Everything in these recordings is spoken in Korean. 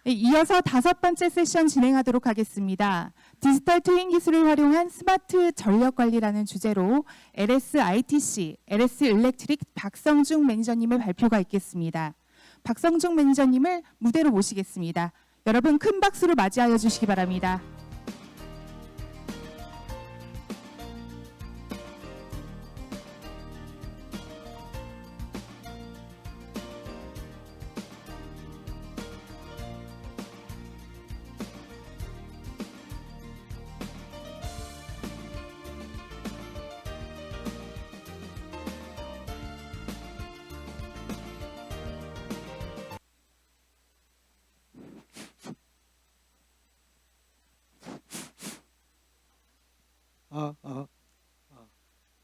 네, 이어서 5번째 세션 진행하도록 하겠습니다. 디지털 트윈 기술을 활용한 스마트 전력 관리라는 주제로 LS ITC, LS 일렉트릭 박성중 매니저님의 발표가 있겠습니다. 박성중 매니저님을 무대로 모시겠습니다. 여러분 큰 박수로 맞이하여 주시기 바랍니다.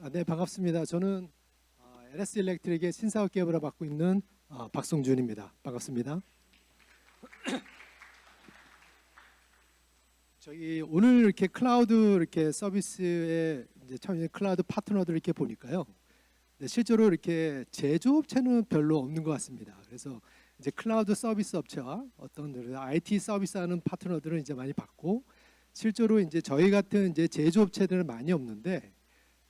네, 반갑습니다. 저는 LS 일렉트릭의 신사업 기업을 맡고 있는 박성준입니다. 반갑습니다. 저희 오늘 이렇게 클라우드 이렇게 서비스에 이제 처음 클라우드 파트너들 이렇게 보니까요. 네, 실제로 이렇게 제조업체는 별로 없는 것 같습니다. 그래서 이제 클라우드 서비스 업체와 어떤 IT 서비스하는 파트너들은 이제 많이 봤고, 실제로 이제 저희 같은 이제 제조업체들은 많이 없는데,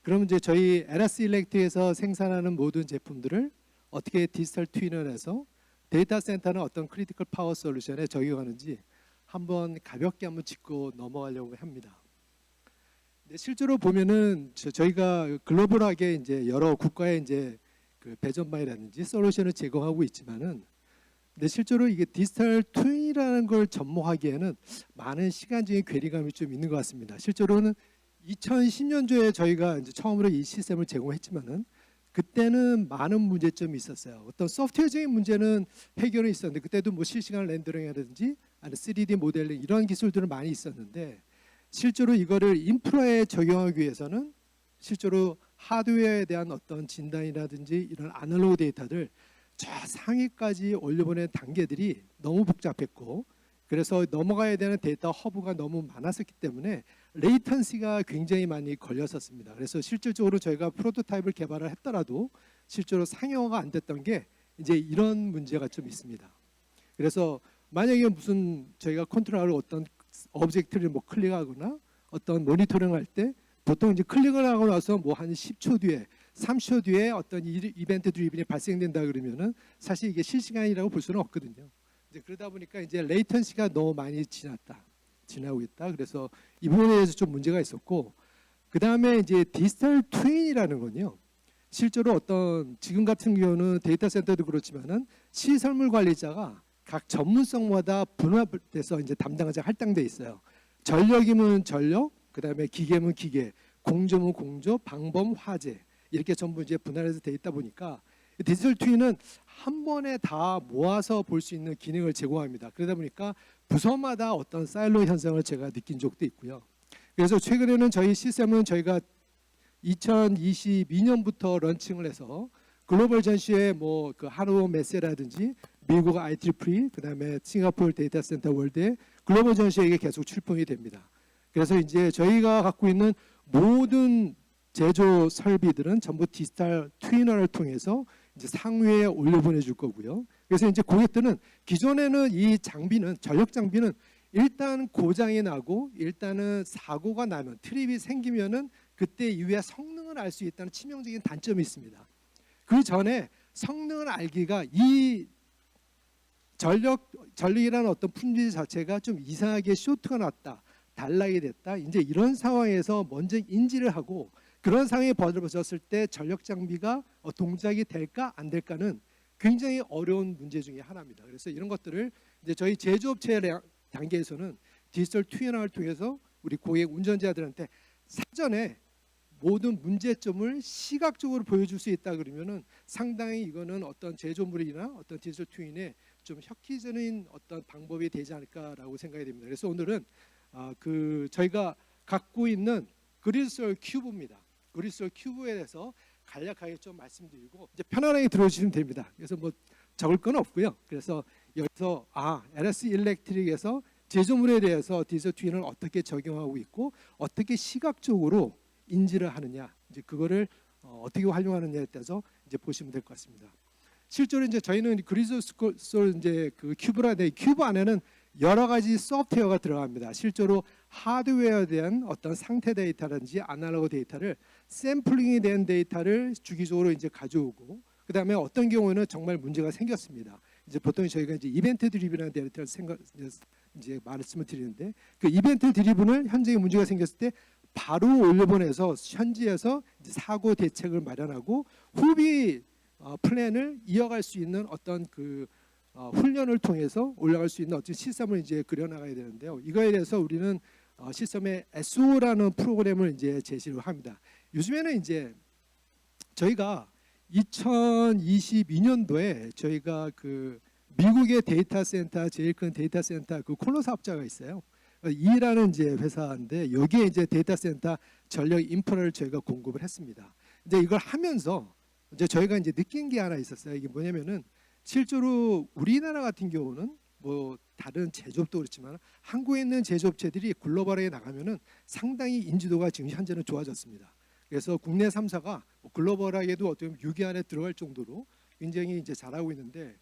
그럼 이제 저희 LS 일렉트릭에서 생산하는 모든 제품들을 어떻게 디지털 트윈을 해서 데이터 센터는 어떤 크리티컬 파워 솔루션에 적용하는지 한번 가볍게 한번 짚고 넘어가려고 합니다. 근데 실제로 보면은 저희가 글로벌하게 이제 여러 국가에 이제 그 배전반이라든지 솔루션을 제공하고 있지만은, 근데 실제로 이게 디지털 트윈이라는 걸 접목하기에는 많은 시간적인 괴리감이 좀 있는 것 같습니다. 실제로는 2010년도에 저희가 이제 처음으로 이 시스템을 제공했지만은 그때는 많은 문제점이 있었어요. 어떤 소프트웨어적인 문제는 해결이 있었는데, 그때도 뭐 실시간 렌더링이라든지 아니 3D 모델링 이런 기술들은 많이 있었는데, 실제로 이거를 인프라에 적용하기 위해서는 실제로 하드웨어에 대한 어떤 진단이라든지 이런 아날로그 데이터들 저 상위까지 올려보낸 단계들이 너무 복잡했고, 그래서 넘어가야 되는 데이터 허브가 너무 많았었기 때문에 레이턴시가 굉장히 많이 걸렸었습니다. 그래서 실질적으로 저희가 프로토타입을 개발을 했더라도 실제로 상용화가 안 됐던 게 이제 이런 문제가 좀 있습니다. 그래서 만약에 무슨 저희가 컨트롤하러 어떤 오브젝트를 뭐 클릭하거나 어떤 모니터링 할 때 보통 이제 클릭을 하고 나서 뭐 한 10초 뒤에 30초 뒤에 어떤 이벤트 드리븐이 발생된다 그러면은 사실 이게 실시간이라고 볼 수는 없거든요. 이제 그러다 보니까 이제 레이턴시가 너무 많이 지나고 있다. 그래서 이 부분에 대해서 좀 문제가 있었고, 그 다음에 이제 디지털 트윈이라는 건요. 실제로 어떤 지금 같은 경우는 데이터 센터도 그렇지만은 시설물 관리자가 각 전문성마다 분화돼서 이제 담당자 할당돼 있어요. 전력이면 전력, 그 다음에 기계면 기계, 공조면 공조, 방범, 화재 이렇게 전부 이제 분할해서 돼 있다 보니까 디지털 트윈은 한 번에 다 모아서 볼 수 있는 기능을 제공합니다. 그러다 보니까 부서마다 어떤 사일로 현상을 제가 느낀 적도 있고요. 그래서 최근에는 저희 시스템은 저희가 2022년부터 런칭을 해서 글로벌 전시회 뭐 그 한우 메세라든지 미국 IEEE, 그다음에 싱가포르 데이터 센터 월드에 글로벌 전시회에 계속 출품이 됩니다. 그래서 이제 저희가 갖고 있는 모든 제조 설비들은 전부 디지털 트위너를 통해서 이제 상위에 올려보내줄 거고요. 그래서 이제 고객들은 기존에는 이 장비는 전력 장비는 일단 고장이 나고 일단은 사고가 나면 트립이 생기면은 그때 이후에 성능을 알 수 있다는 치명적인 단점이 있습니다. 그 전에 성능을 알기가 이 전력이라는 어떤 품질 자체가 좀 이상하게 쇼트가 났다, 단락이 됐다. 이제 이런 상황에서 먼저 인지를 하고 그런 상황에 벌어졌을 때 전력 장비가 동작이 될까 안 될까는 굉장히 어려운 문제 중에 하나입니다. 그래서 이런 것들을 이제 저희 제조업체 단계에서는 디지털 트윈을 통해서 우리 고객 운전자들한테 사전에 모든 문제점을 시각적으로 보여줄 수 있다 그러면은 상당히 이거는 어떤 제조물이나 어떤 디지털 트윈에 좀 혁기적인 어떤 방법이 되지 않을까라고 생각이 됩니다. 그래서 오늘은 저희가 갖고 있는 그리스올 큐브입니다. 그리스올 큐브에 대해서 간략하게 좀 말씀드리고 이제 편안하게 들어주시면 됩니다. 그래서 뭐 적을 건 없고요. 그래서 여기서 LS 일렉트릭에서 제조물에 대해서 디지털 트윈을 어떻게 적용하고 있고 어떻게 시각적으로 인지를 하느냐, 이제 그거를 어떻게 활용하느냐에 따라서 이제 보시면 될 것 같습니다. 실제로 이제 저희는 그리스올 이제 그 큐브라 큐브 안에는 여러 가지 소프트웨어가 들어갑니다. 실제로 하드웨어에 대한 어떤 상태 데이터라든지 아날로그 데이터를 샘플링이 된 데이터를 주기적으로 이제 가져오고, 그다음에 어떤 경우에는 정말 문제가 생겼습니다. 이제 보통 저희가 이제 이벤트 드리븐이라는 데이터를 이제 말씀을 드리는데, 그 이벤트 드리븐을 현장에 문제가 생겼을 때 바로 올려보내서 현지에서 이제 사고 대책을 마련하고 후비 플랜을 이어갈 수 있는 어떤 훈련을 통해서 올라갈 수 있는 어떤 시스템을 이제 그려나가야 되는데요. 이거에 대해서 우리는 시스템의 SO라는 프로그램을 이제 제시를 합니다. 요즘에는 이제 저희가 2022년도에 저희가 미국의 데이터 센터, 제일 큰 데이터 센터 콜로 사업자가 있어요. 이라는 이제 회사인데, 여기에 이제 데이터 센터 전력 인프라를 저희가 공급을 했습니다. 이제 이걸 하면서 이제 저희가 이제 느낀 게 하나 있었어요. 이게 뭐냐면은 실제로 우리나라 같은 경우는 뭐 다른 제조업도 그렇지만 한국에 있는 제조업체들이 글로벌에 나가면은 상당히 인지도가 지금 현재는 좋아졌습니다. 그래서 국내 3사가 글로벌하게도 어떻게 보면 6위 안에 들어갈 정도로 굉장히 이제 잘하고 있는데,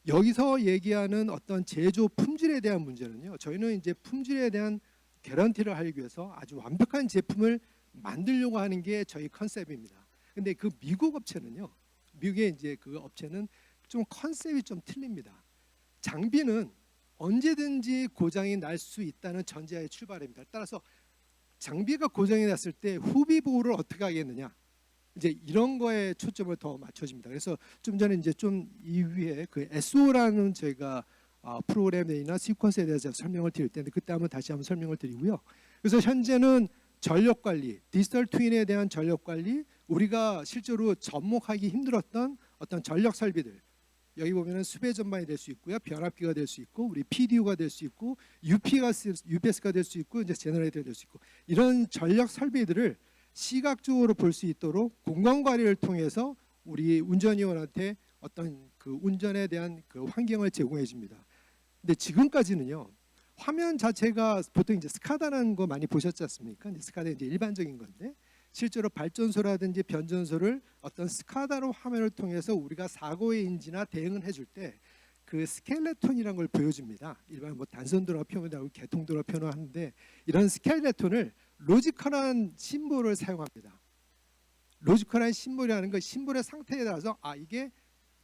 여기서 얘기하는 어떤 제조 품질에 대한 문제는요, 저희는 이제 품질에 대한 개런티를 하기 위해서 아주 완벽한 제품을 만들려고 하는 게 저희 컨셉입니다. 근데 그 미국 업체는요, 미국의 이제 그 업체는 좀 컨셉이 좀 틀립니다. 장비는 언제든지 고장이 날 수 있다는 전제하에 출발합니다. 따라서 장비가 고장이 났을 때 후비 보호를 어떻게 하겠느냐, 이제 이런 거에 초점을 더 맞춰집니다. 그래서 좀 전에 이제 좀 이 위에 SO라는 저희가 프로그램 내이나 시퀀스에 대해서 설명을 드릴 텐데, 그때 한번 다시 한번 설명을 드리고요. 그래서 현재는 전력 관리, 디지털 트윈에 대한 전력 관리, 우리가 실제로 접목하기 힘들었던 어떤 전력 설비들, 여기 보면은 수배 전반이 될 수 있고요, 변압기가 될 수 있고, 우리 PDU가 될 수 있고, UPS가 될 수 있고, 이제 제너레이터가 될 수 있고, 이런 전력 설비들을 시각적으로 볼 수 있도록 공간 관리를 통해서 우리 운전위원한테 어떤 운전에 대한 환경을 제공해 줍니다. 근데 지금까지는요, 화면 자체가 보통 이제 스카다라는 거 많이 보셨지 않습니까? 이제 스카다 이제 일반적인 건데, 실제로 발전소라든지 변전소를 어떤 스카다로 화면을 통해서 우리가 사고의 인지나 대응을 해줄 때 스켈레톤이라는 걸 보여줍니다. 일반 뭐 단선도로 표현하고 개통도로 표현하는데, 이런 스켈레톤을 로지컬한 심볼을 사용합니다. 로지컬한 심볼이라는 건 심볼의 상태에 따라서 이게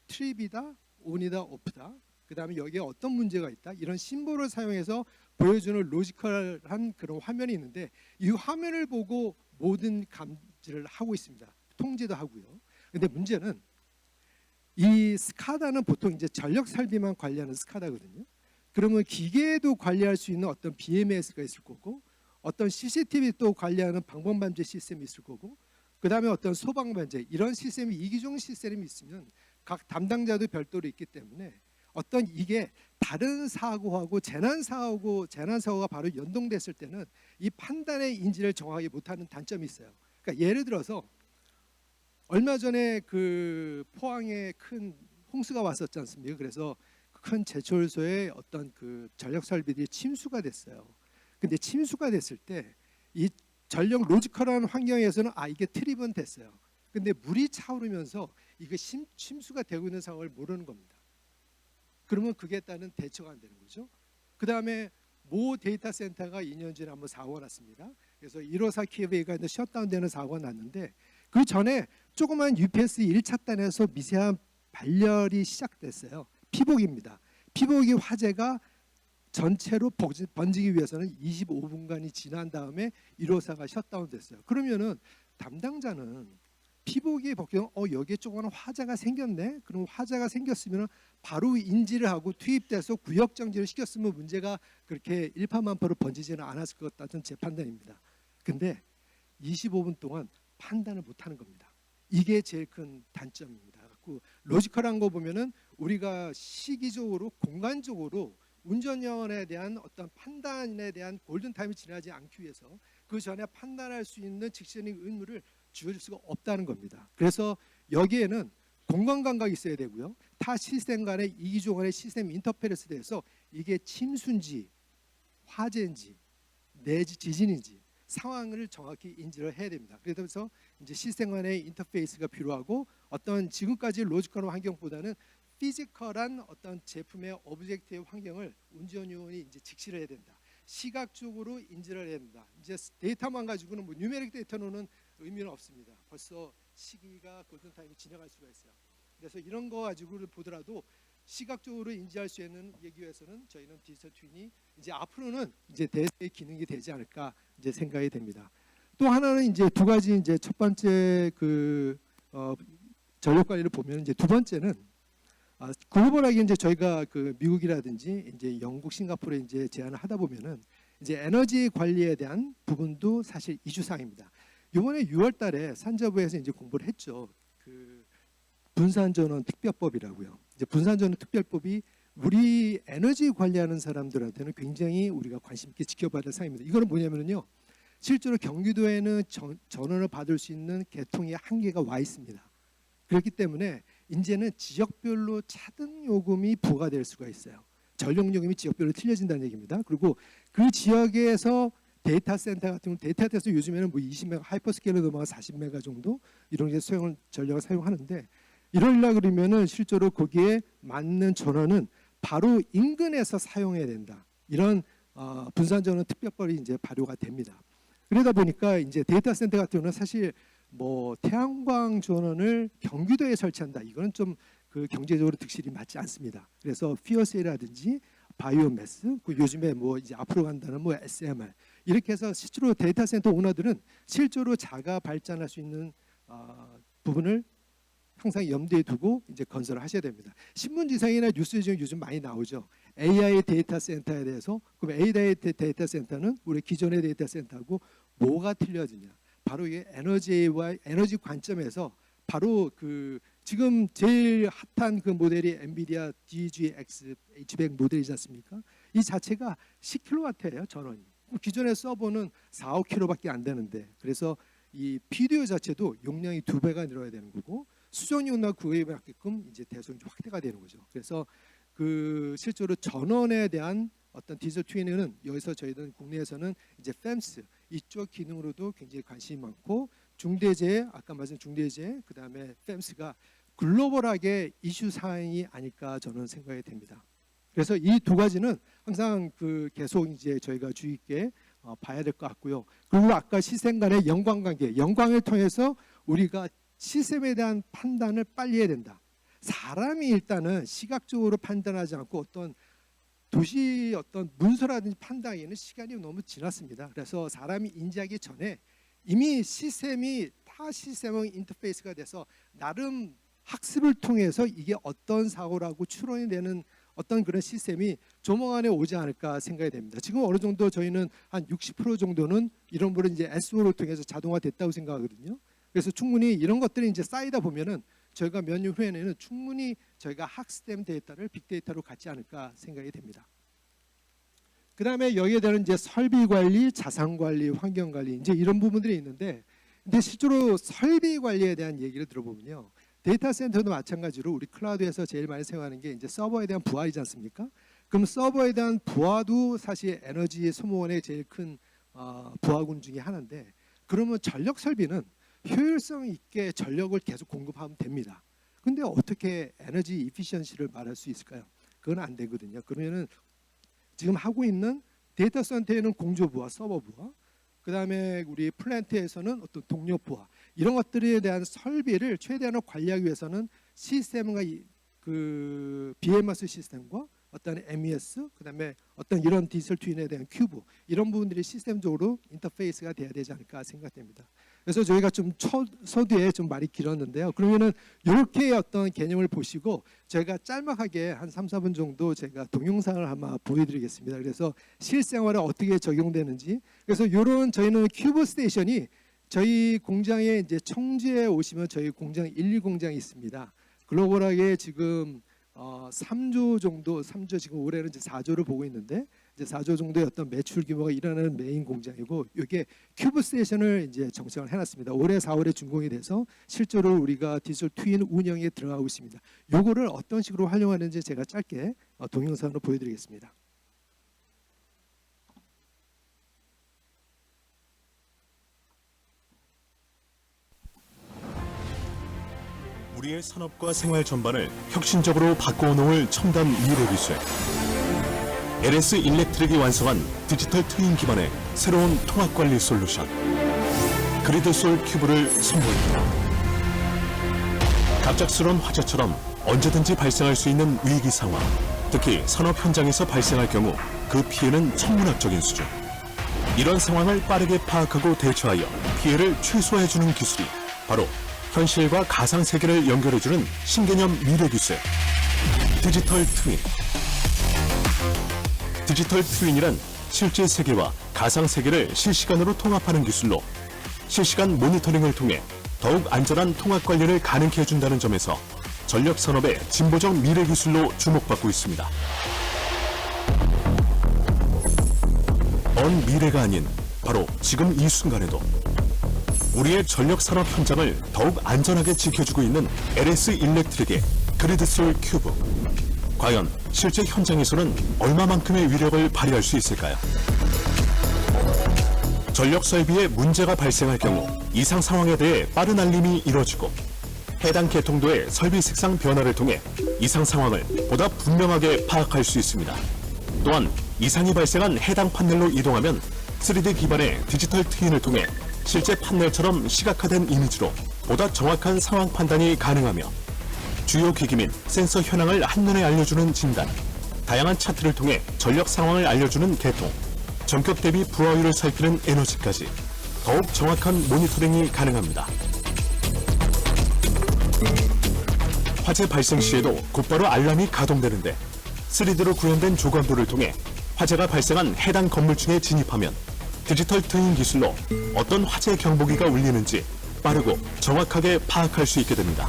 트립이다, 온이다, 오프다, 그 다음에 여기에 어떤 문제가 있다, 이런 심볼을 사용해서 보여주는 로지컬한 그런 화면이 있는데, 이 화면을 보고 모든 감지를 하고 있습니다. 통제도 하고요. 근데 문제는 이 스카다는 보통 이제 전력 설비만 관리하는 스카다거든요. 그러면 기계도 관리할 수 있는 어떤 BMS가 있을 거고, 어떤 CCTV 또 관리하는 방범반제 시스템이 있을 거고, 그 다음에 어떤 소방반제, 이런 시스템이 이기종 시스템이 있으면 각 담당자도 별도로 있기 때문에 어떤 이게 다른 사고하고 재난사고가 바로 연동됐을 때는 이 판단의 인지를 정확하게 못하는 단점이 있어요. 그러니까 예를 들어서 얼마 전에 포항에 큰 홍수가 왔었지 않습니까? 그래서 큰 제철소에 어떤 전력 설비들이 침수가 됐어요. 근데 침수가 됐을 때 이 전력 로지컬한 환경에서는 이게 트립은 됐어요. 근데 물이 차오르면서 이게 침수가 되고 있는 상황을 모르는 겁니다. 그러면 그게 따른 대처가 안 되는 거죠. 그 다음에 모 데이터 센터가 2년 전에 한번 사고가 났습니다. 그래서 154 KV가 셧다운되는 사고가 났는데, 그 전에 조그만 UPS 1차 단에서 미세한 발열이 시작됐어요. 피복입니다. 피복이 화재가 전체로 번지기 위해서는 25분간이 지난 다음에 154가 셧다운됐어요. 그러면은 담당자는 피복이 벗기면 여기에 조그마한 화재가 생겼네. 그럼 화재가 생겼으면 바로 인지를 하고 투입돼서 구역 정지를 시켰으면 문제가 그렇게 일파만파로 번지지는 않았을 것 같다는 제 판단입니다. 근데 25분 동안 판단을 못하는 겁니다. 이게 제일 큰 단점입니다. 로지컬한 거 보면은 우리가 시기적으로 공간적으로 운전연에 대한 어떤 판단에 대한 골든타임이 지나지 않기 위해서 그 전에 판단할 수 있는 직선의 의무를 주어질 수가 없다는 겁니다. 그래서 여기에는 공간 감각이 있어야 되고요. 타 시스템 간의 이기종 간의 시스템 인터페러스에 대해서 이게 침수인지 화재인지 내지 지진인지 상황을 정확히 인지를 해야 됩니다. 그래서 이제 시스템 간의 인터페이스가 필요하고, 어떤 지금까지 로지컬한 환경보다는 피지컬한 어떤 제품의 오브젝트의 환경을 운전요원이 이제 직시를 해야 된다. 시각적으로 인지를 해야 된다. 이제 데이터만 가지고는 뭐 뉴메릭 데이터로는 의미는 없습니다. 벌써 시기가 골든타임이 지나갈 수가 있어요. 그래서 이런 거 가지고 보더라도 시각적으로 인지할 수 있는 얘기 위해서는 저희는 디지털 트윈이 이제 앞으로는 이제 대세의 기능이 되지 않을까 이제 생각이 됩니다. 또 하나는 이제 두 가지 이제 첫 번째 그 전력 관리를 보면 이제 두 번째는 글로벌하게 이제 저희가 그 미국이라든지 이제 영국, 싱가포르에 이제 제안을 하다 보면은 이제 에너지 관리에 대한 부분도 사실 이슈사항입니다. 이번에 6월달에 산자부에서 이제 공부를 했죠. 그 분산전원 특별법이라고요. 이제 분산전원 특별법이 우리 에너지 관리하는 사람들한테는 굉장히 우리가 관심 있게 지켜봐야 될 사항입니다. 이거는 뭐냐면요, 실제로 경기도에는 전원을 받을 수 있는 계통의 한계가 와 있습니다. 그렇기 때문에 이제는 지역별로 차등 요금이 부과될 수가 있어요. 전력 요금이 지역별로 틀려진다는 얘기입니다. 그리고 그 지역에서 데이터 센터 같은 경우 데이터 센터 요즘에는 뭐 20메가 하이퍼스케일러 넘어가 40메가 정도 이런 게 전력을 사용하는데 이러려 그러면은 실제로 거기에 맞는 전원은 바로 인근에서 사용해야 된다. 이런 분산전원 특별법이 이제 발효가 됩니다. 그러다 보니까 이제 데이터 센터 같은 경우는 사실 뭐 태양광 전원을 경기도에 설치한다. 이거는 좀 그 경제적으로 득실이 맞지 않습니다. 그래서 피어셀이라든지 바이오매스, 그 요즘에 뭐 이제 앞으로 간다는 뭐 SMR 이렇게 해서 실제로 데이터 센터 오너들은 실제로 자가 발전할 수 있는 부분을 항상 염두에 두고 이제 건설을 하셔야 됩니다. 신문지상이나 뉴스에 지금 요즘 많이 나오죠. AI 데이터 센터에 대해서 그럼 AI 데이터 센터는 우리 기존의 데이터 센터하고 뭐가 틀려지냐? 바로 이게 에너지와 에너지 관점에서 바로 그 지금 제일 핫한 그 모델이 엔비디아 DGX H100 모델이지 않습니까? 이 자체가 10kW예요, 전원이. 기존의 서버는 4, 5kW밖에 안 되는데 그래서 이 PDU 자체도 용량이 2배가 늘어야 되는 거고 수정용량 그에 맞게끔 이제 대속이 확대가 되는 거죠. 그래서 그 실제로 전원에 대한 어떤 디지털 트윈은 여기서 저희는 국내에서는 이제 FEMS 이쪽 기능으로도 굉장히 관심이 많고 중대재해 아까 말씀 중대재해 그다음에 FEMS가 글로벌하게 이슈 사항이 아닐까 저는 생각이 됩니다. 그래서 이 두 가지는 항상 그 계속 이제 저희가 주의 있게 봐야 될 것 같고요. 그리고 아까 시스템 간의 연관관계, 연관을 통해서 우리가 시스템에 대한 판단을 빨리 해야 된다. 사람이 일단은 시각적으로 판단하지 않고 어떤 도시 어떤 문서라든지 판단하기에는 시간이 너무 지났습니다. 그래서 사람이 인지하기 전에 이미 시스템이 타 시스템의 인터페이스가 돼서 나름 학습을 통해서 이게 어떤 사고라고 추론이 되는 어떤 그런 시스템이 조만간에 오지 않을까 생각이 됩니다. 지금 어느 정도 저희는 한 60% 정도는 이런 부분 이제 SO를 통해서 자동화됐다고 생각하거든요. 그래서 충분히 이런 것들이 이제 쌓이다 보면은 저희가 몇 년 후에는 충분히 저희가 학습된 데이터를 빅데이터로 갖지 않을까 생각이 됩니다. 그다음에 여기에 대한 이제 설비 관리, 자산 관리, 환경 관리 이제 이런 부분들이 있는데 근데 실제로 설비 관리에 대한 얘기를 들어보면요. 데이터 센터도 마찬가지로 우리 클라우드에서 제일 많이 사용하는 게 이제 서버에 대한 부하이지 않습니까? 그럼 서버에 대한 부하도 사실 에너지 소모원의 제일 큰 부하군 중에 하나인데 그러면 전력 설비는 효율성 있게 전력을 계속 공급하면 됩니다. 근데 어떻게 에너지 이피션시를 말할 수 있을까요? 그건 안 되거든요. 그러면은 지금 하고 있는 데이터 센터에는 공조부하, 서버부하, 그다음에 우리 플랜트에서는 어떤 동력부하 이런 것들에 대한 설비를 최대한으로 관리하기 위해서는 시스템과 그 BMS 시스템과 어떤 MES 그다음에 어떤 이런 디지털 트윈에 대한 큐브 이런 부분들이 시스템적으로 인터페이스가 돼야 되지 않을까 생각됩니다. 그래서 저희가 좀 서두에 좀 말이 길었는데요. 그러면은 이렇게 어떤 개념을 보시고 저희가 짤막하게 한 3, 4분 정도 제가 동영상을 아마 보여드리겠습니다. 그래서 실생활에 어떻게 적용되는지 그래서 이런 저희는 큐브 스테이션이 저희 공장에 이제 청주에 오시면 저희 공장 1, 2공장이 있습니다. 글로벌하게 지금 3조 정도, 3조 지금 올해는 이제 4조를 보고 있는데 이제 4조 정도의 어떤 매출 규모가 일어나는 메인 공장이고 이게 큐브 스테이션을 이제 정착을 해놨습니다. 올해 4월에 준공이 돼서 실제로 우리가 디지털 트윈 운영에 들어가고 있습니다. 요거를 어떤 식으로 활용하는지 제가 짧게 동영상으로 보여드리겠습니다. 우리의 산업과 생활 전반을 혁신적으로 바꿔놓을 첨단 미래 기술. LS 일렉트릭이 완성한 디지털 트윈 기반의 새로운 통합 관리 솔루션. 그리드솔 큐브를 선보입니다. 갑작스러운 화재처럼 언제든지 발생할 수 있는 위기 상황, 특히 산업 현장에서 발생할 경우 그 피해는 천문학적인 수준. 이런 상황을 빠르게 파악하고 대처하여 피해를 최소화해주는 기술이 바로 현실과 가상 세계를 연결해주는 신개념 미래 기술, 디지털 트윈. 디지털 트윈이란 실제 세계와 가상 세계를 실시간으로 통합하는 기술로 실시간 모니터링을 통해 더욱 안전한 통합 관리를 가능케 해준다는 점에서 전력 산업의 진보적 미래 기술로 주목받고 있습니다. 먼 미래가 아닌 바로 지금 이 순간에도 우리의 전력 산업 현장을 더욱 안전하게 지켜주고 있는 LS 일렉트릭의 그리드솔 큐브. 과연 실제 현장에서는 얼마만큼의 위력을 발휘할 수 있을까요? 전력 설비에 문제가 발생할 경우 이상 상황에 대해 빠른 알림이 이뤄지고 해당 계통도의 설비 색상 변화를 통해 이상 상황을 보다 분명하게 파악할 수 있습니다. 또한 이상이 발생한 해당 판넬로 이동하면 3D 기반의 디지털 트윈을 통해 실제 판넬처럼 시각화된 이미지로 보다 정확한 상황 판단이 가능하며 주요 기기 및 센서 현황을 한눈에 알려주는 진단, 다양한 차트를 통해 전력 상황을 알려주는 계통, 전격 대비 부하율을 살피는 에너지까지 더욱 정확한 모니터링이 가능합니다. 화재 발생 시에도 곧바로 알람이 가동되는데 3D로 구현된 조감도를 통해 화재가 발생한 해당 건물층에 진입하면 디지털 트윈 기술로 어떤 화재 경보기가 울리는지 빠르고 정확하게 파악할 수 있게 됩니다.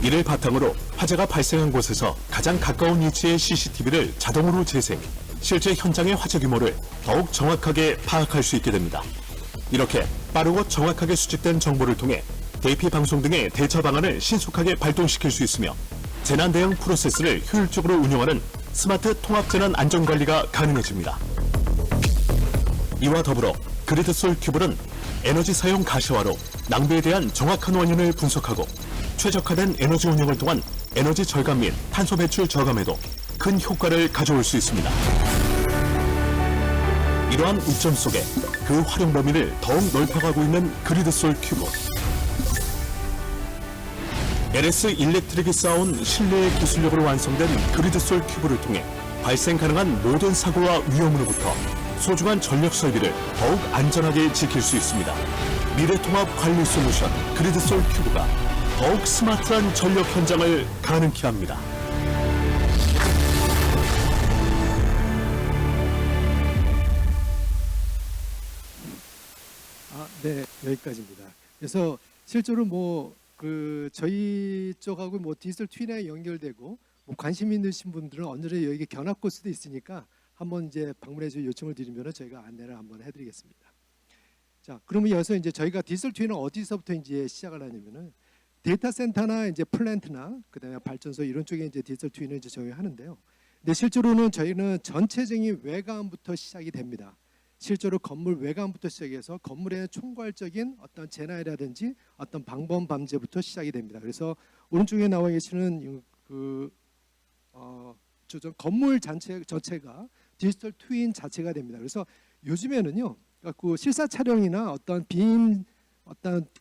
이를 바탕으로 화재가 발생한 곳에서 가장 가까운 위치의 CCTV를 자동으로 재생, 실제 현장의 화재 규모를 더욱 정확하게 파악할 수 있게 됩니다. 이렇게 빠르고 정확하게 수집된 정보를 통해 대피 방송 등의 대처 방안을 신속하게 발동시킬 수 있으며 재난 대응 프로세스를 효율적으로 운영하는 스마트 통합 재난 안전 관리가 가능해집니다. 이와 더불어 그리드솔 큐브는 에너지 사용 가시화로 낭비에 대한 정확한 원인을 분석하고 최적화된 에너지 운영을 통한 에너지 절감 및 탄소 배출 저감에도 큰 효과를 가져올 수 있습니다. 이러한 이점 속에 그 활용 범위를 더욱 넓혀가고 있는 그리드솔 큐브. LS 일렉트릭이 쌓아온 신뢰의 기술력으로 완성된 그리드솔 큐브를 통해 발생 가능한 모든 사고와 위험으로부터 소중한 전력 설비를 더욱 안전하게 지킬 수 있습니다. 미래통합 관리 솔루션 그리드솔 큐브가 더욱 스마트한 전력 현장을 가능케 합니다. 네, 여기까지입니다. 그래서 실제로 저희 쪽하고 디지털 트윈에 연결되고 관심 있으신 분들은 언제나 여기 견학 코스도 있으니까 한번 이제 방문해 주 요청을 드리면 저희가 안내를 한번 해드리겠습니다. 자, 그러면 여기서 이제 저희가 디지털 트윈은 어디서부터 이제 시작을 하냐면은 데이터 센터나 이제 플랜트나 그다음에 발전소 이런 쪽에 이제 디지털 트윈을 이제 저희 하는데요. 근데 실제로는 저희는 전체적인 외관부터 시작이 됩니다. 실제로 건물 외관부터 시작해서 건물의 총괄적인 어떤 재난이라든지 어떤 방범 방제부터 시작이 됩니다. 그래서 오른쪽에 나와 계시는 건물 전체가 디지털 트윈 자체가 됩니다. 그래서 요즘에는요, 실사 촬영이나 어떤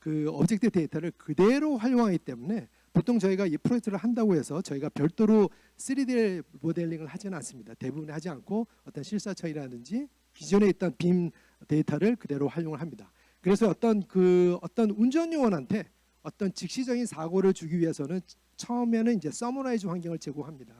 그 오브젝트 데이터를 그대로 활용하기 때문에 보통 저희가 이 프로젝트를 한다고 해서 저희가 별도로 3D 모델링을 하지는 않습니다. 대부분 하지 않고 어떤 실사 처리라든지 기존에 있던 빔 데이터를 그대로 활용을 합니다. 그래서 어떤 운전 요원한테 어떤 즉시적인 사고를 주기 위해서는 처음에는 이제 서머라이즈 환경을 제공합니다.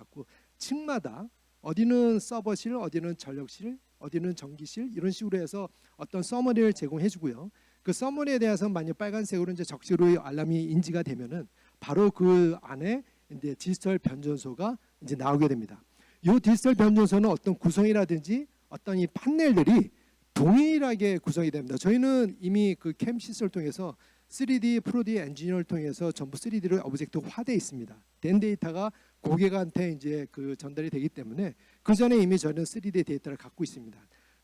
층마다 어디는 서버실, 어디는 전력실, 어디는 전기실 이런 식으로 해서 어떤 서머리를 제공해 주고요. 그 서머리에 대해서 만약 빨간색으로 이제 적시로 알람이 인지가 되면은 바로 그 안에 이제 디지털 변전소가 이제 나오게 됩니다. 이 디지털 변전소는 어떤 구성이라든지 어떤 이 판넬들이 동일하게 구성이 됩니다. 저희는 이미 그 캠 시스템을 통해서 3D 프로디 엔지니어를 통해서 전부 3D로 오브젝트화돼 있습니다. 된 데이터가 고객한테 이제 그 전달이 되기 때문에 그 전에 이미 저는 3D 데이터를 갖고 있습니다.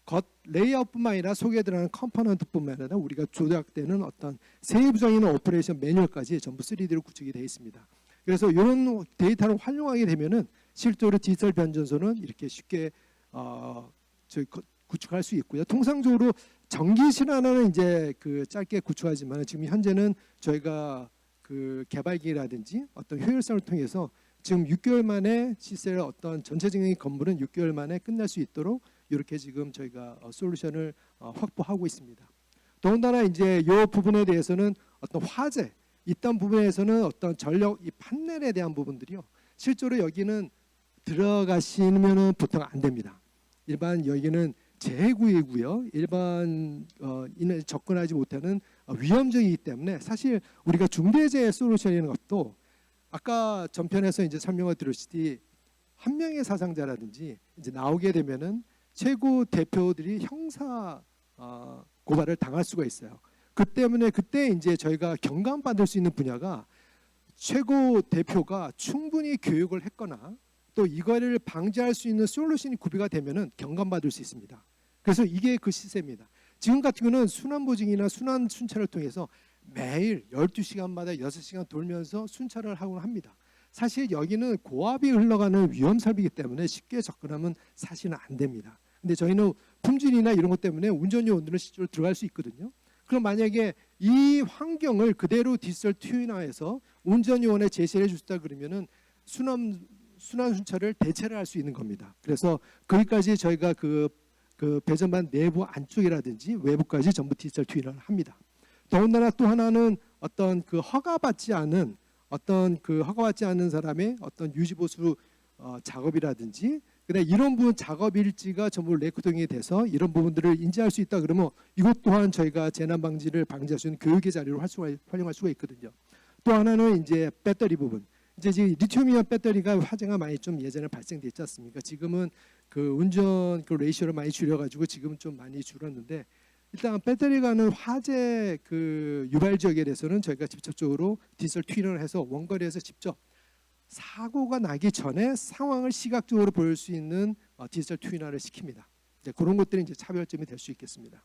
겉 레이아웃뿐만 아니라 속에 들어가는 컴포넌트뿐만 아니라 우리가 조작되는 어떤 세부적인 오퍼레이션 매뉴얼까지 전부 3D로 구축이 되어 있습니다. 그래서 이런 데이터를 활용하게 되면은 실제로 디지털 변전소는 이렇게 쉽게 구축할 수 있고요. 통상적으로 전기 실환은 이제 그 짧게 구축하지만 지금 현재는 저희가 그 개발기라든지 어떤 효율성을 통해서 지금 6개월 만에 시셀 어떤 전체적인 건물은 6개월 만에 끝날 수 있도록 이렇게 지금 저희가 솔루션을 확보하고 있습니다. 더군다나 이제 이 부분에 대해서는 어떤 화재 이딴 부분에서는 어떤 전력 이 판넬에 대한 부분들이요. 실제로 여기는 들어가시면은 보통 안 됩니다. 일반 여기는 제구이고요. 일반 인을 접근하지 못하는 위험적이기 때문에 사실 우리가 중대재해 솔루션이라는 것도 아까 전편에서 이제 설명을 드렸듯이 한 명의 사상자라든지 이제 나오게 되면은 최고 대표들이 형사 고발을 당할 수가 있어요. 그 때문에 그때 이제 저희가 경감받을 수 있는 분야가 최고 대표가 충분히 교육을 했거나 또 이거를 방지할 수 있는 솔루션이 구비가 되면은 경감받을 수 있습니다. 그래서 이게 그 시세입니다. 지금 같은 경우는 순환보증이나 순환 순찰을 통해서 매일 12시간마다 6시간 돌면서 순찰을 하곤 합니다. 사실 여기는 고압이 흘러가는 위험설비이기 때문에 쉽게 접근하면 사실은 안 됩니다. 근데 저희는 품질이나 이런 것 때문에 운전 요원들은 실제로 들어갈 수 있거든요. 그럼 만약에 이 환경을 그대로 디지털 트윈화해서 운전 요원에 제시해 주셨다 그러면은 순환 순찰을 대체를 할 수 있는 겁니다. 그래서 거기까지 저희가 그 배전반 내부 안쪽이라든지 외부까지 전부 디지털 트윈화를 합니다. 더군다나 또 하나는 어떤 그 허가받지 않은 사람의 어떤 유지보수 작업이라든지 그다음에 이런 부분 작업 일지가 전부 레코딩이 돼서 이런 부분들을 인지할 수 있다 그러면 이것 또한 저희가 재난 방지를 방지할 수 있는 교육의 자료로 활용할 수가 있거든요. 또 하나는 이제 배터리 부분. 이제 지금 리튬이온 배터리가 화재가 많이 좀 예전에 발생됐지 않습니까? 지금은 그 운전 그 레이쇼를 많이 줄여가지고 지금은 좀 많이 줄었는데 일단 배터리가 가는 화재 그 유발 지역에 대해서는 저희가 직접적으로 디지털 트윈을 해서 원거리에서 직접 사고가 나기 전에 상황을 시각적으로 보일 수 있는 디지털 트윈화를 시킵니다. 이제 그런 것들이 이제 차별점이 될 수 있겠습니다.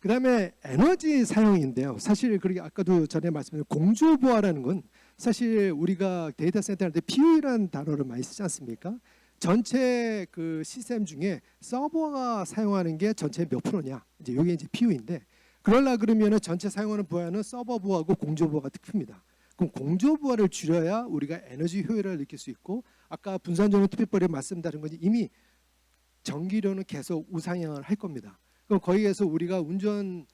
그다음에 에너지 사용인데요. 사실 그렇게 아까도 전에 말씀드린 공조부하라는 건 사실 우리가 데이터 센터 할 때 PUE라는 단어를 많이 쓰지 않습니까? 전체 그 시스템 중에 서버가 사용하는 게 전체 몇 프로냐? 이제 이게 이제 PUE인데 그러려 그러면은 전체 사용하는 부하는 서버 부하고 공조 부하가 크습니다. 그럼 공조 부하를 줄여야 우리가 에너지 효율을 느낄 수 있고 아까 분산전원 투표법에 말씀드린 것이 이미 전기료는 계속 우상향을 할 겁니다. 그럼 거기에서 우리가 운전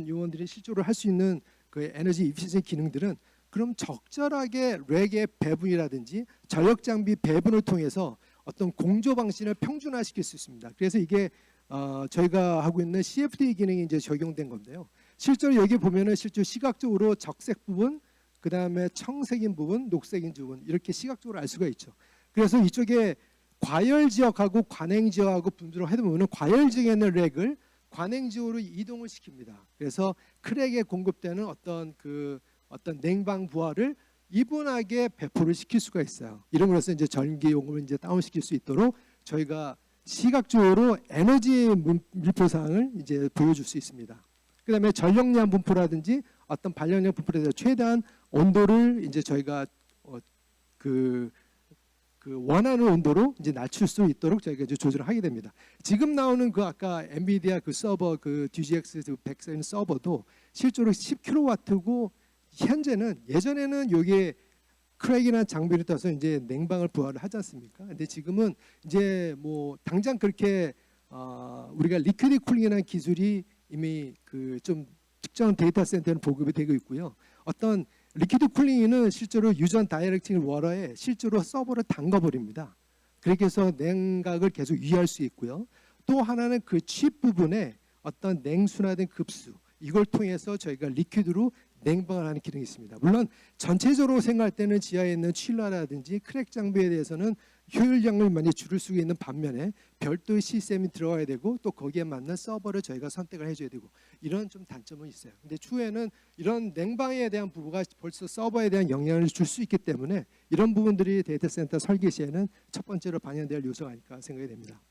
요원들이 실제로 할 수 있는 그 에너지 이피시언시 기능들은 그럼 적절하게 렉의 배분이라든지 전력 장비 배분을 통해서 어떤 공조 방식을 평준화시킬 수 있습니다. 그래서 이게 저희가 하고 있는 CFD 기능이 이제 적용된 건데요. 실제로 여기 보면은 실제 시각적으로 적색 부분, 그 다음에 청색인 부분, 녹색인 부분 이렇게 시각적으로 알 수가 있죠. 그래서 이쪽에 과열 지역하고 관행 지역하고 분들을 해보면은 과열 지역에 있는 렉을 관행 지역으로 이동을 시킵니다. 그래서 크랙에 공급되는 어떤 냉방 부하를 이분하게 배포를 시킬 수가 있어요. 이름으로써 이제 전기 요금을 이제 다운시킬 수 있도록 저희가 시각적으로 에너지 밀표상을 이제 보여줄 수 있습니다. 그다음에 전력량 분포라든지 어떤 발령량 분포에 대해서 최대한 온도를 이제 저희가 그 원하는 온도로 이제 낮출 수 있도록 저희가 이제 조절을 하게 됩니다. 지금 나오는 그 아까 엔비디아 그 서버 그 DGX 100 서버도 실제로 10kW고 현재는 예전에는 요게 크랙이나 장비를 떠서 이제 냉방을 부하를 하지 않습니까? 근데 지금은 이제 뭐 당장 그렇게 우리가 리퀴드 쿨링이라는 기술이 이미 그 좀 특정 데이터 센터에는 보급이 되고 있고요. 어떤 리퀴드 쿨링은 실제로 유전 다이렉팅 워러에 실제로 서버를 담가버립니다. 그렇게 해서 냉각을 계속 유지할 수 있고요. 또 하나는 그 칩 부분에 어떤 냉수나 된 급수 이걸 통해서 저희가 리퀴드로 냉방을 하는 기능이 있습니다. 물론 전체적으로 생각할 때는 지하에 있는 칠러라든지 크랙 장비에 대해서는 효율량을 많이 줄일 수 있는 반면에 별도의 시스템이 들어가야 되고 또 거기에 맞는 서버를 저희가 선택을 해줘야 되고 이런 좀 단점은 있어요. 근데 추후에는 이런 냉방에 대한 부분가 벌써 서버에 대한 영향을 줄 수 있기 때문에 이런 부분들이 데이터 센터 설계 시에는 첫 번째로 반영될 요소가 아닐까 생각이 됩니다.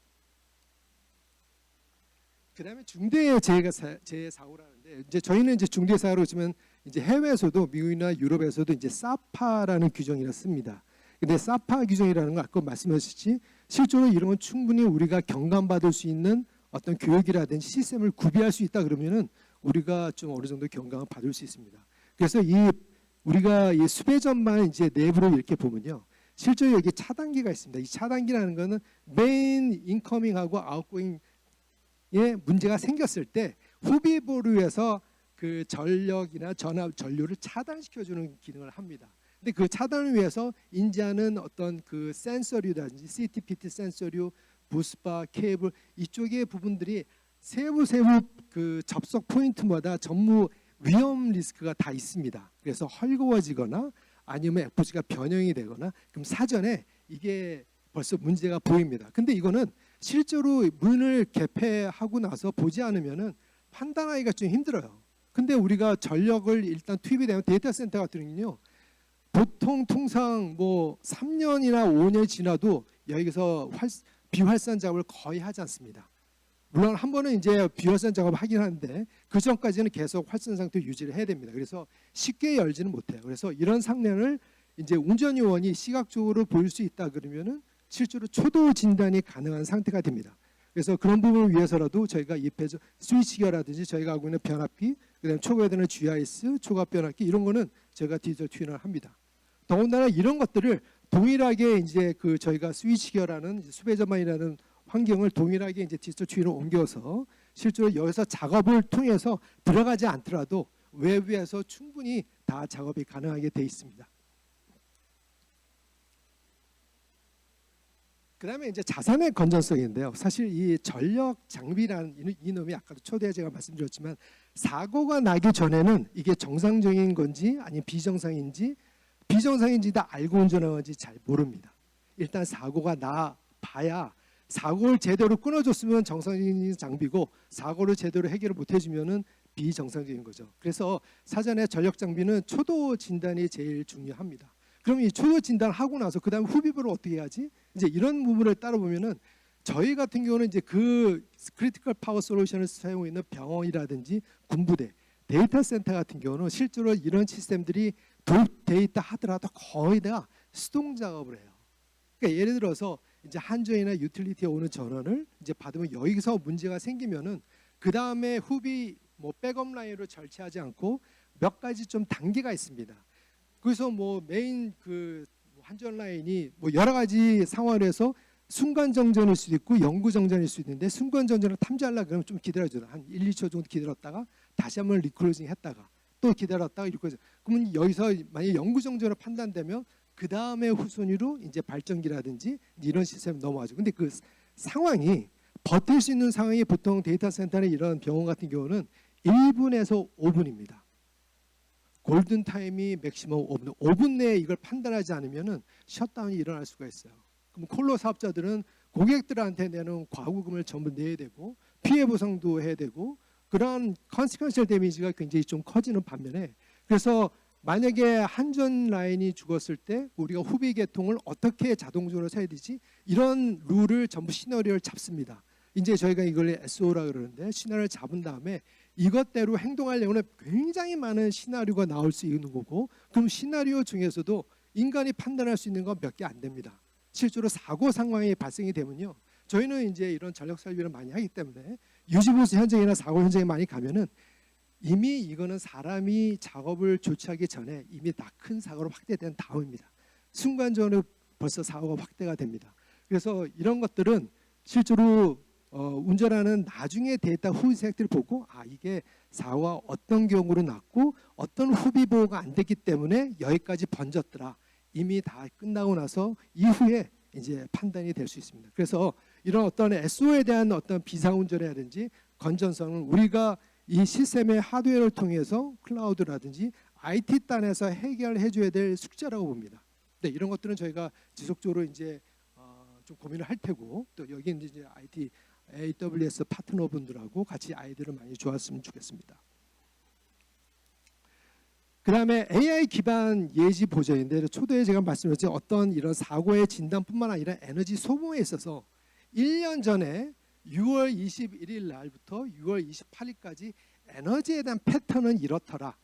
그다음에 중대 재해사고라는데 이제 저희는 이제 중대 사고로 치면 이제 해외에서도 미국이나 유럽에서도 이제 사파라는 규정이라 씁니다. 근데 사파 규정이라는 거 아까 말씀하셨듯이 실제로 이런 건 충분히 우리가 경감받을 수 있는 어떤 교육이라든지 시스템을 구비할 수 있다 그러면은 우리가 좀 어느 정도 경감을 받을 수 있습니다. 그래서 우리가 이 수배전만 이제 내부로 이렇게 보면요. 실제로 여기 차단기가 있습니다. 이 차단기라는 거는 메인 인커밍하고 아웃고잉 에 문제가 생겼을 때 후비 보류에서 그 전력이나 전류를 차단시켜주는 기능을 합니다. 근데 그 차단을 위해서 인지하는 어떤 그 센서류라든지 CTPT 센서류, 부스바, 케이블 이쪽의 부분들이 세부 그 접속 포인트마다 전부 위험 리스크가 다 있습니다. 그래서 헐거워지거나 아니면 FC가 변형이 되거나 그럼 사전에 이게 벌써 문제가 보입니다. 근데 이거는 실제로 문을 개폐하고 나서 보지 않으면은 판단하기가 좀 힘들어요. 근데 우리가 전력을 일단 투입이 되면 데이터 센터 같은 경우는요. 보통 통상 뭐 3년이나 5년 지나도 여기서 비활산 작업을 거의 하지 않습니다. 물론 한 번은 이제 비활산 작업을 하긴 하는데 그 전까지는 계속 활산 상태 유지를 해야 됩니다. 그래서 쉽게 열지는 못해요. 그래서 이런 상황을 이제 운전요원이 시각적으로 볼 수 있다 그러면은 실제로 초도 진단이 가능한 상태가 됩니다. 그래서 그런 부분을 위해서라도 저희가 입해서 스위치기어라든지 저희가 하고 있는 변압기, 그다음에 초과되는 GIS, 초과 변압기 이런 거는 저희가 디지털 튜닝을 합니다. 더군다나 이런 것들을 동일하게 이제 그 저희가 스위치기어라는 수배전만이라는 환경을 동일하게 이제 디지털 튜닝으로 옮겨서 실제로 여기서 작업을 통해서 들어가지 않더라도 외부에서 충분히 다 작업이 가능하게 돼 있습니다. 그다음에 이제 자산의 건전성인데요. 사실 이 전력 장비라는 이놈이 아까도 초대에 제가 말씀드렸지만 사고가 나기 전에는 이게 정상적인 건지 아니면 비정상인지 다 알고 운전하는 건지 잘 모릅니다. 일단 사고가 나 봐야 사고를 제대로 끊어줬으면 정상적인 장비고 사고를 제대로 해결을 못 해주면은 비정상적인 거죠. 그래서 사전에 전력 장비는 초도 진단이 제일 중요합니다. 그럼 이 초도 진단을 하고 나서 그다음 후비부를 어떻게 해야지? 이제 이런 부분을 따라보면은 저희 같은 경우는 이제 그 크리티컬 파워 솔루션을 사용하고 있는 병원이라든지 군부대, 데이터 센터 같은 경우는 실제로 이런 시스템들이 도입돼 있다 하더라도 거의 다 수동 작업을 해요. 그러니까 예를 들어서 이제 한전이나 유틸리티에 오는 전원을 이제 받으면 여기서 문제가 생기면은 그 다음에 후비 뭐 백업 라인으로 절차하지 않고 몇 가지 좀 단계가 있습니다. 그래서 뭐 메인 그 한전 라인이 뭐 여러 가지 상황에서 순간 정전일 수도 있고 영구 정전일 수도 있는데 순간 정전을 탐지하려고 그러면 좀 기다려줘요. 한 1, 2초 정도 기다렸다가 다시 한번 리클로징 했다가 또 기다렸다가 이렇게 해서 그러면 여기서 만약 영구 정전으로 판단되면 그 다음에 후순위로 이제 발전기라든지 이런 시스템 넘어가죠. 근데 그 상황이 버틸 수 있는 상황이 보통 데이터 센터나 이런 병원 같은 경우는 1분에서 5분입니다. 골든 타임이 맥시멈 5분. 5분 내에 이걸 판단하지 않으면은 셧다운이 일어날 수가 있어요. 그럼 콜로 사업자들은 고객들한테 내는 과구금을 전부 내야 되고 피해 보상도 해야 되고 그러한 컨시퀀셜 데미지가 굉장히 좀 커지는 반면에 그래서 만약에 한전 라인이 죽었을 때 우리가 후비 계통을 어떻게 자동적으로 세야 되지? 이런 룰을 전부 시나리오를 잡습니다. 이제 저희가 이걸 SO라 그러는데 시나리오를 잡은 다음에 이것대로 행동하려면 굉장히 많은 시나리오가 나올 수 있는 거고 그럼 시나리오 중에서도 인간이 판단할 수 있는 건 몇 개 안 됩니다. 실제로 사고 상황이 발생이 되면요. 저희는 이제 이런 전력 설비를 많이 하기 때문에 유지보수 현장이나 사고 현장에 많이 가면은 이미 이거는 사람이 작업을 조치하기 전에 이미 다 큰 사고로 확대된 다음입니다. 순간적으로 벌써 사고가 확대가 됩니다. 그래서 이런 것들은 실제로 운전하는 나중에 데이터 후색들을 보고 이게 사고가 어떤 경우로 났고 어떤 후비 보호가 안 됐기 때문에 여기까지 번졌더라. 이미 다 끝나고 나서 이후에 이제 판단이 될 수 있습니다. 그래서 이런 어떤 SO에 대한 어떤 비상운전이라든지 건전성은 우리가 이 시스템의 하드웨어를 통해서 클라우드라든지 IT 단에서 해결해 줘야 될 숙제라고 봅니다. 네, 이런 것들은 저희가 지속적으로 이제 좀 고민을 할 테고, 또 여기 이제 IT AWS 파트너분들하고 같이 아이디어를 많이 주었으면 좋겠습니다. 그다음에 AI 기반 예지 보전인데, 초대에 제가 말씀드렸죠. 어떤 이런 사고의 진단뿐만 아니라 에너지 소모에 있어서 1년 전에 6월 21일 날부터 6월 28일까지 에너지에 대한 패턴은 이렇더라.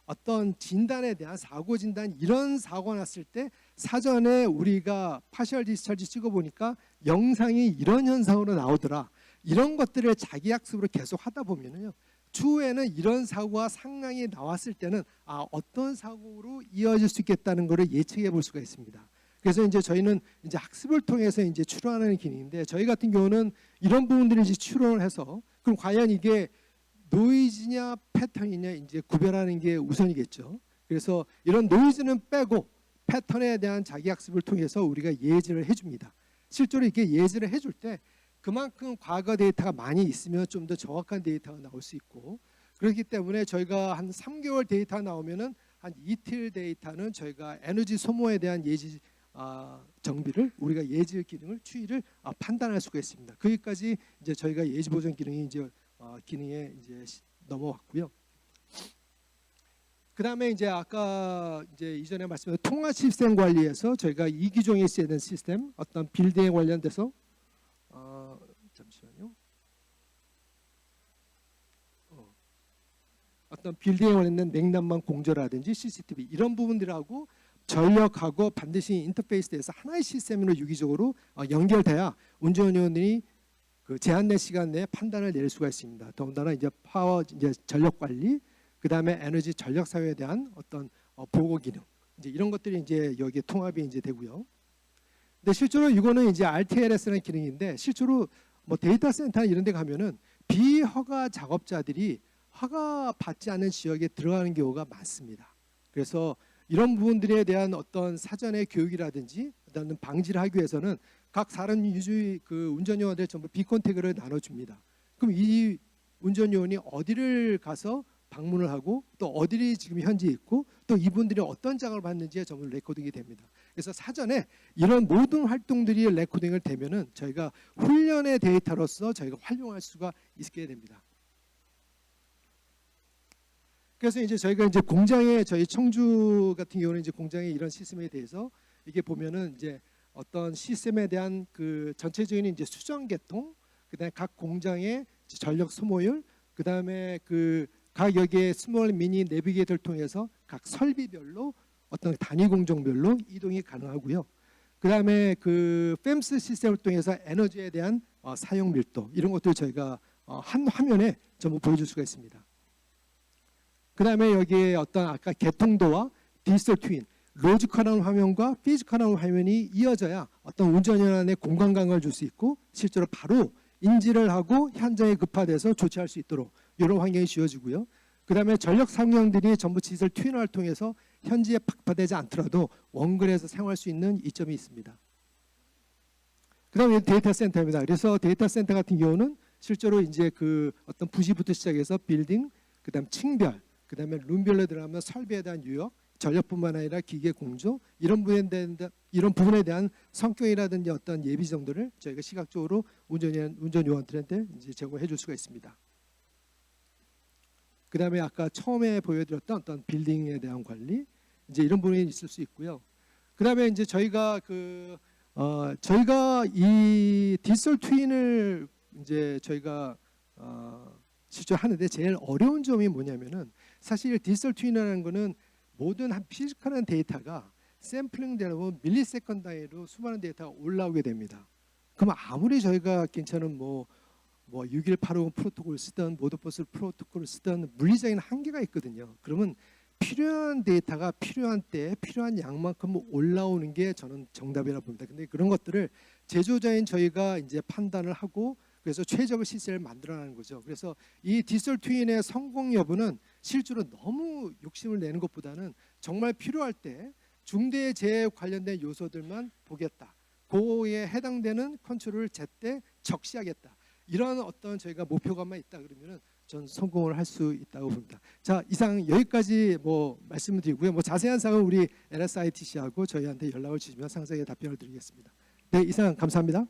어떤 진단에 대한 사고 진단, 이런 사고가 났을 때 사전에 우리가 파셜 디스차지 찍어보니까 영상이 이런 현상으로 나오더라. 이런 것들을 자기 학습으로 계속 하다 보면요, 추후에는 이런 사고가 상황이 나왔을 때는 어떤 사고로 이어질 수 있겠다는 것을 예측해 볼 수가 있습니다. 그래서 이제 저희는 이제 학습을 통해서 이제 추론하는 기능인데, 저희 같은 경우는 이런 부분들을 이제 추론을 해서, 그럼 과연 이게 노이즈냐 패턴이냐 이제 구별하는 게 우선이겠죠. 그래서 이런 노이즈는 빼고 패턴에 대한 자기 학습을 통해서 우리가 예지를 해줍니다. 실제로 이렇게 예지를 해줄 때 그만큼 과거 데이터가 많이 있으면 좀 더 정확한 데이터가 나올 수 있고, 그렇기 때문에 저희가 한 3개월 데이터 나오면은 한 이틀 데이터는 저희가 에너지 소모에 대한 예지 정비를, 우리가 예지 기능을 추이를 판단할 수가 있습니다. 거기까지 이제 저희가 예지 보정 기능이 이제 기능에 이제 넘어왔고요. 그다음에 이제 아까 이제 이전에 말씀드린 통화 시스템 관리에서 저희가 이기종에 있어야 되는 시스템, 어떤 빌딩에 관련돼서 잠시만요. 어떤 빌딩에 관련된 냉난방 공조라든지 CCTV 이런 부분들하고 전력하고 반드시 인터페이스돼서 하나의 시스템으로 유기적으로 연결돼야 운전위원들이 그 제한된 시간 내에 판단을 내릴 수가 있습니다. 더군다나 이제 파워, 이제 전력 관리, 그 다음에 에너지 전력 사용에 대한 어떤 보고 기능, 이제 이런 것들이 이제 여기에 통합이 이제 되고요. 근데 실제로 이거는 이제 RTLS라는 기능인데, 실제로 뭐 데이터 센터 이런 데 가면은 비허가 작업자들이 허가 받지 않은 지역에 들어가는 경우가 많습니다. 그래서 이런 부분들에 대한 어떤 사전의 교육이라든지 그다음에 방지를 하기 위해서는 각 사람 유주의 그 운전요원들 전부 비컨택을 나눠줍니다. 그럼 이 운전요원이 어디를 가서 방문을 하고 또 어디를 지금 현재 있고 또 이분들이 어떤 작업을 받는지에 전부 레코딩이 됩니다. 그래서 사전에 이런 모든 활동들이 레코딩을 되면은 저희가 훈련의 데이터로서 저희가 활용할 수가 있게 됩니다. 그래서 이제 저희가 이제 공장에, 저희 청주 같은 경우는 이제 공장의 이런 시스템에 대해서 이게 보면은 이제 어떤 시스템에 대한 그 전체적인 이제 수정 계통, 그다음에 각 공장의 전력 소모율, 그다음에 그 각 여기에 스몰 미니 내비게이터를 통해서 각 설비별로 어떤 단위 공정별로 이동이 가능하고요. 그다음에 그 펨스 시스템을 통해서 에너지에 대한 사용 밀도, 이런 것들 저희가 한 화면에 전부 보여줄 수가 있습니다. 그다음에 여기에 어떤 아까 개통도와 디지털 트윈, 로지컬한 화면과 피지컬한 화면이 이어져야 어떤 운전연한의 공간감을 줄 수 있고 실제로 바로 인지를 하고 현장에 급파돼서 조치할 수 있도록 이런 환경이 지어지고요. 그다음에 전력 상용들이 전부 디지털 트윈을 통해서 현지에 박파되지 않더라도 원글에서 사용할 수 있는 이점이 있습니다. 그다음에 데이터 센터입니다. 그래서 데이터 센터 같은 경우는 실제로 이제 그 어떤 부지부터 시작해서 빌딩, 그다음 층별, 그다음에 룸별로 들어가면 설비에 대한 유역, 전력뿐만 아니라 기계 공조, 이런 부분에 대한 성격이라든지 어떤 예비 정도를 저희가 시각적으로 운전요원들한테 이제 제공해 줄 수가 있습니다. 그다음에 아까 처음에 보여드렸던 어떤 빌딩에 대한 관리, 이제 이런 부분이 있을 수 있고요. 그다음에 이제 저희가 저희가 이 디지털 트윈을 이제 저희가 실제 하는데 제일 어려운 점이 뭐냐면은, 사실 디지털 트윈이라는 거는 모든 한 피지컬한 데이터가 샘플링 되다 보면 밀리세컨드 단위로 수많은 데이터가 올라오게 됩니다. 그럼 아무리 저희가 괜찮은 뭐 6185 프로토콜을 쓰든 모드버스 프로토콜을 쓰든 물리적인 한계가 있거든요. 그러면 필요한 데이터가 필요한 때에 필요한 양만큼 올라오는 게 저는 정답이라고 봅니다. 근데 그런 것들을 제조자인 저희가 이제 판단을 하고 그래서 최적의 시스템을 만들어내는 거죠. 그래서 이 디지털 트윈의 성공 여부는 실제로 너무 욕심을 내는 것보다는 정말 필요할 때 중대 재해 관련된 요소들만 보겠다. 그에 해당되는 컨트롤을 제때 적시하겠다. 이런 어떤 저희가 목표감만 있다 그러면은 전 성공을 할 수 있다고 봅니다. 자, 이상 여기까지 뭐 말씀을 드리고요. 뭐 자세한 사항은 우리 LSITC하고 저희한테 연락을 주시면 상세하게 답변을 드리겠습니다. 네, 이상 감사합니다.